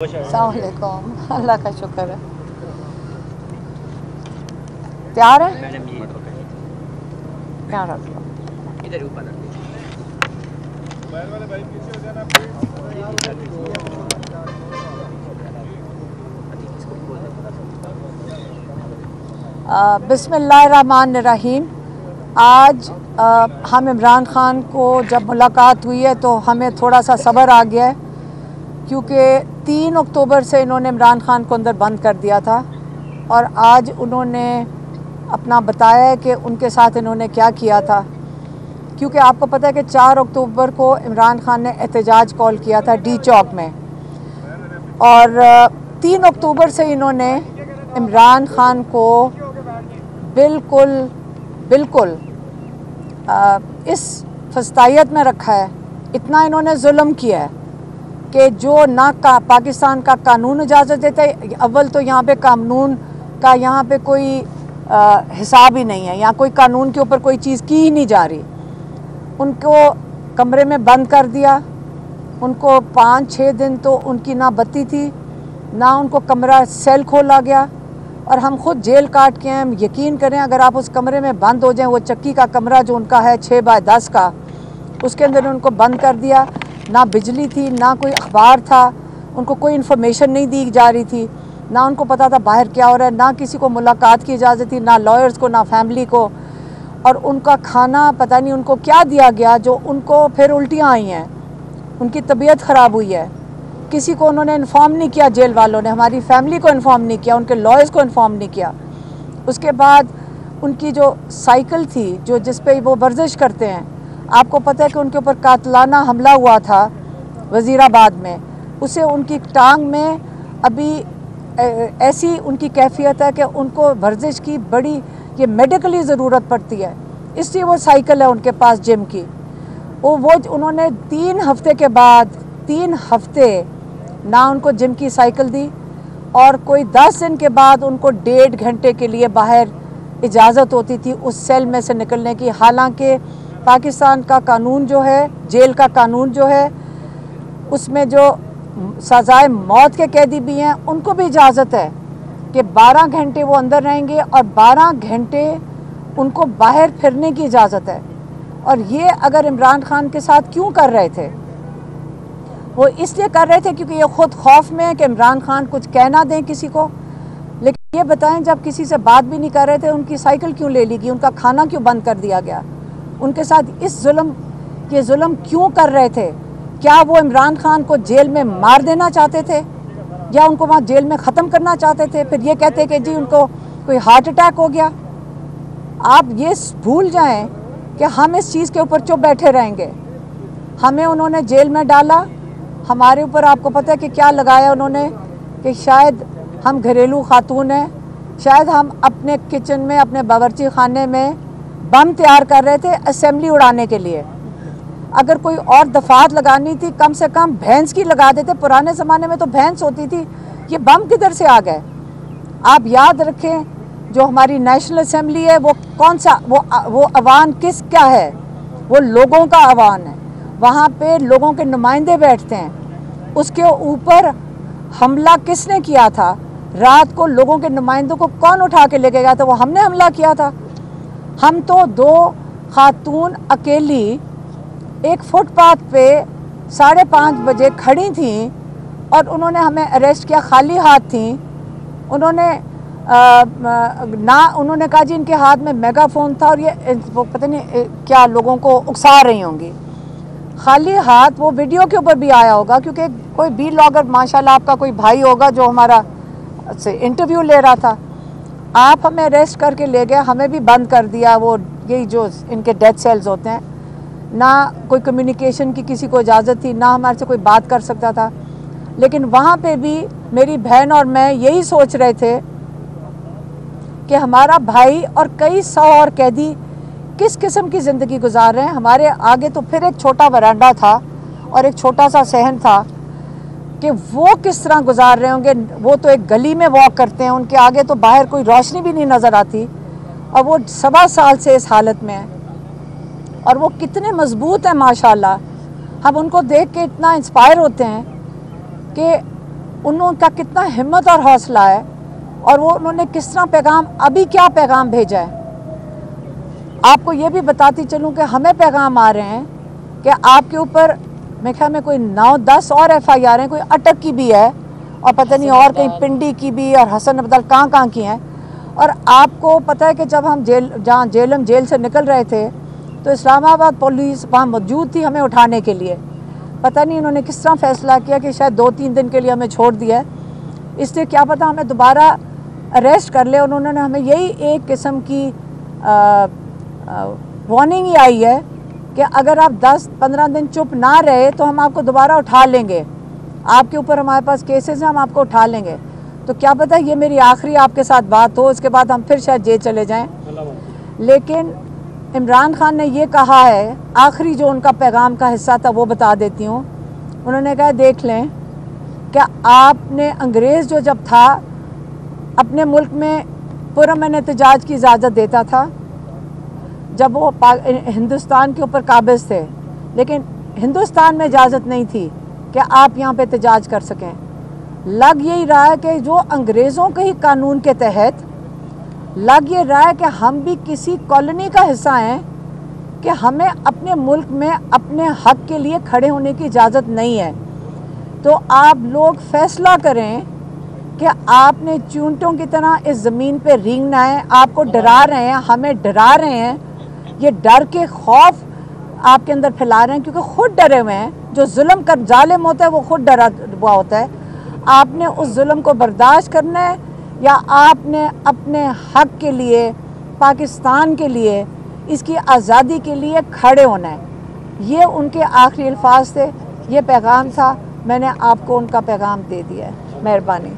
अस्सलाम वालेकुम। अल्लाह का शुक्र है। तैयार है? तैयार रख लो। इधर ऊपर बिस्मिल्लाहिर्रहमानिर्रहीम। आज हम इमरान ख़ान को जब मुलाकात हुई है तो हमें थोड़ा सा सब्र आ गया है, क्योंकि 3 अक्टूबर से इन्होंने इमरान ख़ान को अंदर बंद कर दिया था और आज उन्होंने अपना बताया है कि उनके साथ इन्होंने क्या किया था। क्योंकि आपको पता है कि 4 अक्टूबर को इमरान ख़ान ने एहतजाज कॉल किया था डी चौक में, और 3 अक्टूबर से इन्होंने इमरान ख़ान को बिल्कुल इस फस्तायत में रखा है। इतना इन्होंने जुल्म किया है कि जो ना पाकिस्तान का कानून इजाज़त देता है। अव्वल तो यहाँ पे कानून का यहाँ पे कोई हिसाब ही नहीं है, यहाँ कोई कानून के ऊपर कोई चीज़ की ही नहीं जा रही। उनको कमरे में बंद कर दिया। उनको 5-6 दिन तो उनकी ना बत्ती थी, ना उनको कमरा सेल खोला गया, और हम खुद जेल काट के हैं। यकीन करें, अगर आप उस कमरे में बंद हो जाएं, वो चक्की का कमरा जो उनका है 6 बाय 10 का, उसके अंदर उनको बंद कर दिया। ना बिजली थी, ना कोई अखबार था, उनको कोई इन्फॉर्मेशन नहीं दी जा रही थी, ना उनको पता था बाहर क्या हो रहा है, ना किसी को मुलाकात की इजाज़त थी, ना लॉयर्स को, ना फैमिली को। और उनका खाना पता नहीं उनको क्या दिया गया, जो उनको फिर उल्टियाँ आई हैं, उनकी तबीयत ख़राब हुई है। किसी को उन्होंने इन्फॉर्म नहीं किया, जेल वालों ने हमारी फैमिली को इन्फॉर्म नहीं किया, उनके लॉयर्स को इन्फॉर्म नहीं किया। उसके बाद उनकी जो साइकिल थी, जो जिस पे वो वर्जिश करते हैं, आपको पता है कि उनके ऊपर कातलाना हमला हुआ था वज़ीराबाद में। उसे उनकी टांग में अभी ऐसी उनकी कैफियत है कि उनको वर्जिश की बड़ी ये मेडिकली ज़रूरत पड़ती है, इसलिए वो साइकिल है उनके पास जिम की। वो उन्होंने 3 हफ्ते के बाद 3 हफ्ते ना उनको जिम की साइकिल दी, और कोई 10 दिन के बाद उनको 1.5 घंटे के लिए बाहर इजाज़त होती थी उस सेल में से निकलने की। हालांकि पाकिस्तान का कानून जो है, जेल का कानून जो है, उसमें जो सज़ाए मौत के कैदी भी हैं, उनको भी इजाज़त है कि 12 घंटे वो अंदर रहेंगे और 12 घंटे उनको बाहर फिरने की इजाज़त है। और ये अगर इमरान ख़ान के साथ क्यों कर रहे थे? वो इसलिए कर रहे थे क्योंकि ये ख़ुद खौफ में है कि इमरान ख़ान कुछ कह ना दें किसी को। लेकिन ये बताएं, जब किसी से बात भी नहीं कर रहे थे, उनकी साइकिल क्यों ले ली गई, उनका खाना क्यों बंद कर दिया गया? उनके साथ ये जुल्म क्यों कर रहे थे? क्या वो इमरान ख़ान को जेल में मार देना चाहते थे, या उनको वहाँ जेल में ख़त्म करना चाहते थे? फिर ये कहते कि जी उनको कोई हार्ट अटैक हो गया। आप ये भूल जाएं कि हम इस चीज़ के ऊपर चुप बैठे रहेंगे। हमें उन्होंने जेल में डाला, हमारे ऊपर आपको पता है कि क्या लगाया उन्होंने, कि शायद हम घरेलू खातून हैं, शायद हम अपने किचन में, अपने बावर्ची खाने में बम तैयार कर रहे थे असेंबली उड़ाने के लिए। अगर कोई और दफात लगानी थी, कम से कम भैंस की लगा देते। पुराने ज़माने में तो भैंस होती थी, ये बम किधर से आ गए? आप याद रखें, जो हमारी नेशनल असेंबली है वो कौन सा, वो अवान क्या है? वो लोगों का अवान है। वहाँ पे लोगों के नुमाइंदे बैठते हैं। उसके ऊपर हमला किसने किया था? रात को लोगों के नुमाइंदों को कौन उठा के लेके गया था? वो हमने हमला किया था। हम तो 2 खातून अकेली एक फुटपाथ पे 5:30 बजे खड़ी थीं, और उन्होंने हमें अरेस्ट किया, खाली हाथ थीं। उन्होंने उन्होंने कहा जी इनके हाथ में मेगाफोन था, और ये पता नहीं क्या लोगों को उकसा रही होंगी। खाली हाथ, वो वीडियो के ऊपर भी आया होगा, क्योंकि कोई बी लॉगर माशाल्लाह आपका कोई भाई होगा जो हमारा से इंटरव्यू ले रहा था। आप हमें अरेस्ट करके ले गए, हमें भी बंद कर दिया। वो यही जो इनके डेथ सेल्स होते हैं, ना कोई कम्युनिकेशन की किसी को इजाज़त थी, ना हमारे से कोई बात कर सकता था। लेकिन वहाँ पे भी मेरी बहन और मैं यही सोच रहे थे कि हमारा भाई और कई 100 और कैदी किस किस्म की ज़िंदगी गुजार रहे हैं। हमारे आगे तो फिर एक छोटा वरांडा था और एक छोटा सा सहन था, कि वो किस तरह गुजार रहे होंगे। वो तो एक गली में वॉक करते हैं, उनके आगे तो बाहर कोई रोशनी भी नहीं नज़र आती, और वो 1.25 साल से इस हालत में है। और वो कितने मजबूत हैं माशाल्लाह। हम उनको देख के इतना इंस्पायर होते हैं कि उनका कितना हिम्मत और हौसला है और वो उन्होंने किस तरह पैगाम, अभी क्या पैगाम भेजा है। आपको ये भी बताती चलूँ कि हमें पैगाम आ रहे हैं कि आपके ऊपर मेरे ख्याल में कोई 9-10 और FIR हैं, कोई अटक की भी है और पता नहीं और कहीं पिंडी की भी और हसन अब्दुल कहाँ की हैं। और आपको पता है कि जब हम जेल से निकल रहे थे तो इस्लामाबाद पुलिस वहाँ मौजूद थी हमें उठाने के लिए। पता नहीं उन्होंने किस तरह फैसला किया कि शायद 2-3 दिन के लिए हमें छोड़ दिया है, इसलिए क्या पता हमें दोबारा अरेस्ट कर ले। उन्होंने हमें यही एक किस्म की वार्निंग ही आई है कि अगर आप 10-15 दिन चुप ना रहे तो हम आपको दोबारा उठा लेंगे, आपके ऊपर हमारे पास केसेस हैं, हम आपको उठा लेंगे। तो क्या पता ये मेरी आखिरी आपके साथ बात हो, उसके बाद हम फिर शायद जेल चले जाएं। लेकिन इमरान खान ने ये कहा है, आखिरी जो उनका पैगाम का हिस्सा था वो बता देती हूँ। उन्होंने कहा देख लें, क्या आपने अंग्रेज़ जो जब था अपने मुल्क में पुरअमन एहतजाज की इजाज़त देता था जब वो हिंदुस्तान के ऊपर काबिज़ थे, लेकिन हिंदुस्तान में इजाज़त नहीं थी कि आप यहाँ पे एहतजाज कर सकें। लग यही रहा है कि जो अंग्रेज़ों के ही कानून के तहत लग ये रहा है कि हम भी किसी कॉलोनी का हिस्सा हैं कि हमें अपने मुल्क में अपने हक के लिए खड़े होने की इजाज़त नहीं है। तो आप लोग फैसला करें कि आपने चूंटों की तरह इस ज़मीन पे रेंगना है। आपको डरा रहे हैं, हमें डरा रहे हैं, ये डर के खौफ आपके अंदर फैला रहे हैं क्योंकि ख़ुद डरे हुए हैं। जो जुल्म कर जालिम होता है वो ख़ुद डरा हुआ होता है। आपने उस जुल्म को बर्दाश्त करना है या आपने अपने हक के लिए, पाकिस्तान के लिए, इसकी आज़ादी के लिए खड़े होना है। ये उनके आखिरी अल्फाज थे, ये पैगाम था, मैंने आपको उनका पैगाम दे दिया है। मेहरबानी।